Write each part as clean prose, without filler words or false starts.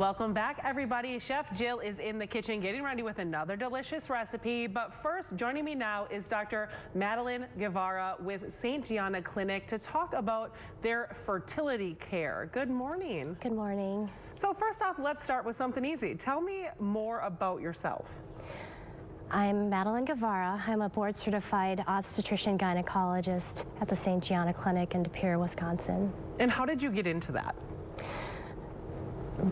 Welcome back, everybody. Chef Jill is in the kitchen getting ready with another delicious recipe. But first, joining me now is Dr. Madeleine Guevara with St. Gianna Clinic to talk about their fertility care. Good morning. Good morning. So first off, let's start with something easy. Tell me more about yourself. I'm Madeleine Guevara. I'm a board-certified obstetrician gynecologist at the St. Gianna Clinic in Pere, Wisconsin. And how did you get into that?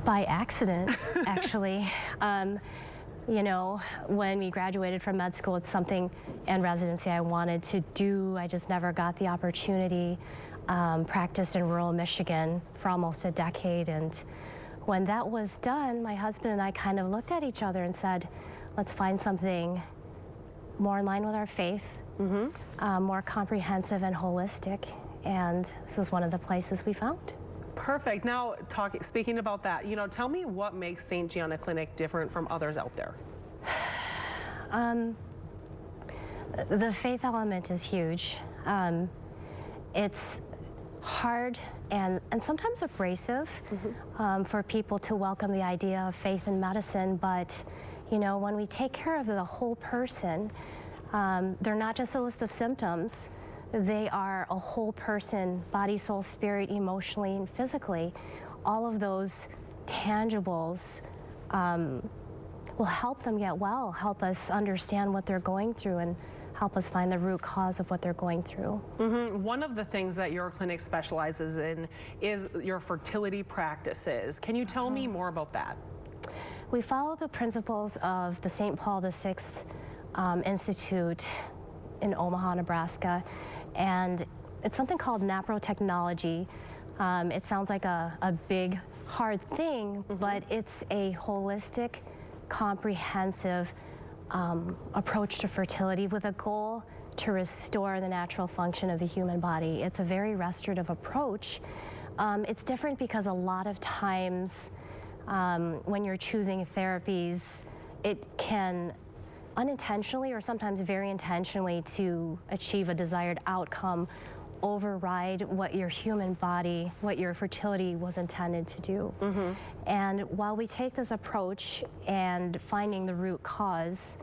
By accident, actually. You know, when we graduated from med school, it's something and residency I wanted to do. I just never got the opportunity. Practiced in rural Michigan for almost a decade, and when that was done, my husband and I kind of looked at each other and said, let's find something more in line with our faith, more comprehensive and holistic, and this was one of the places we found. Perfect. Now, speaking about that, tell me what makes St. Gianna Clinic different from others out there. The faith element is huge. It's hard and sometimes abrasive for people to welcome the idea of faith in medicine, but when we take care of the whole person, they're not just a list of symptoms. They are a whole person, body, soul, spirit, emotionally and physically. All of those tangibles will help them get well, help us understand what they're going through, and help us find the root cause of what they're going through. One of the things that your clinic specializes in is your fertility practices. Can you tell me more about that? We follow the principles of the St. Paul VI Institute in Omaha, Nebraska, and it's something called NaProTechnology. It sounds like a big, hard thing, but it's a holistic, comprehensive approach to fertility with a goal to restore the natural function of the human body. It's a very restorative approach. It's different because a lot of times when you're choosing therapies, it can unintentionally or sometimes very intentionally to achieve a desired outcome override what your human body, what your fertility was intended to do. And while we take this approach and finding the root cause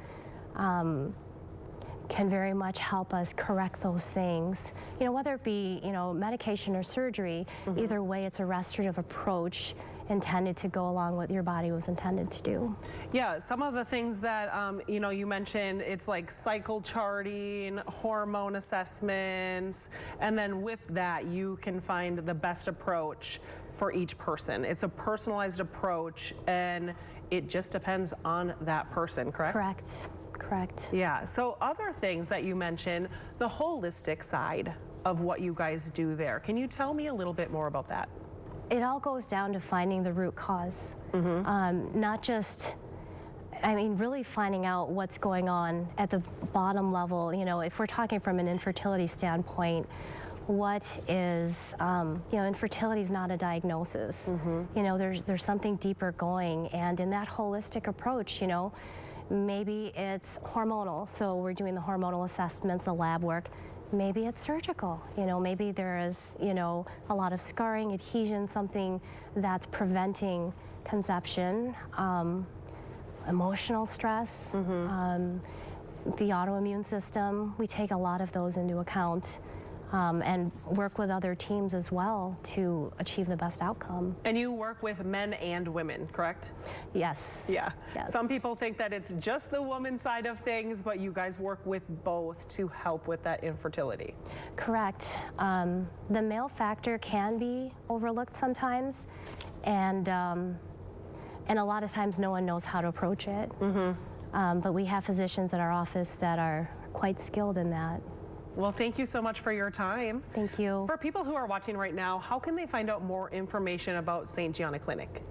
can very much help us correct those things, whether it be medication or surgery, either way it's a restorative approach intended to go along what your body was intended to do. Yeah, some of the things that you mentioned, it's like cycle charting, hormone assessments, and then with that you can find the best approach for each person. It's a personalized approach and it just depends on that person, correct? Correct. Yeah, so other things that you mentioned, the holistic side of what you guys do there. Can you tell me a little bit more about that? It all goes down to finding the root cause, not just, really finding out what's going on at the bottom level. If we're talking from an infertility standpoint, what is, infertility is not a diagnosis. There's something deeper going, and in that holistic approach, maybe it's hormonal, so we're doing the hormonal assessments, the lab work. Maybe it's surgical, maybe there is, a lot of scarring, adhesion, something that's preventing conception, emotional stress, the autoimmune system. We take a lot of those into account and work with other teams as well to achieve the best outcome. And you work with men and women, correct? Yes. Yeah. Yes. Some people think that it's just the woman side of things, but you guys work with both to help with that infertility. Correct. The male factor can be overlooked sometimes, and a lot of times no one knows how to approach it. But we have physicians in our office that are quite skilled in that. Well, thank you so much for your time. Thank you. For people who are watching right now, how can they find out more information about St. Gianna Clinic?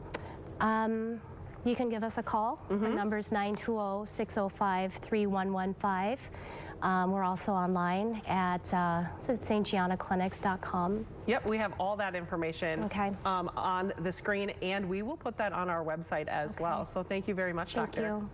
You can give us a call. Our number is 920-605-3115. We're also online at stgiannaclinics.com. Yep, we have all that information on the screen, and we will put that on our website as well. So thank you very much, Doctor. Thank you.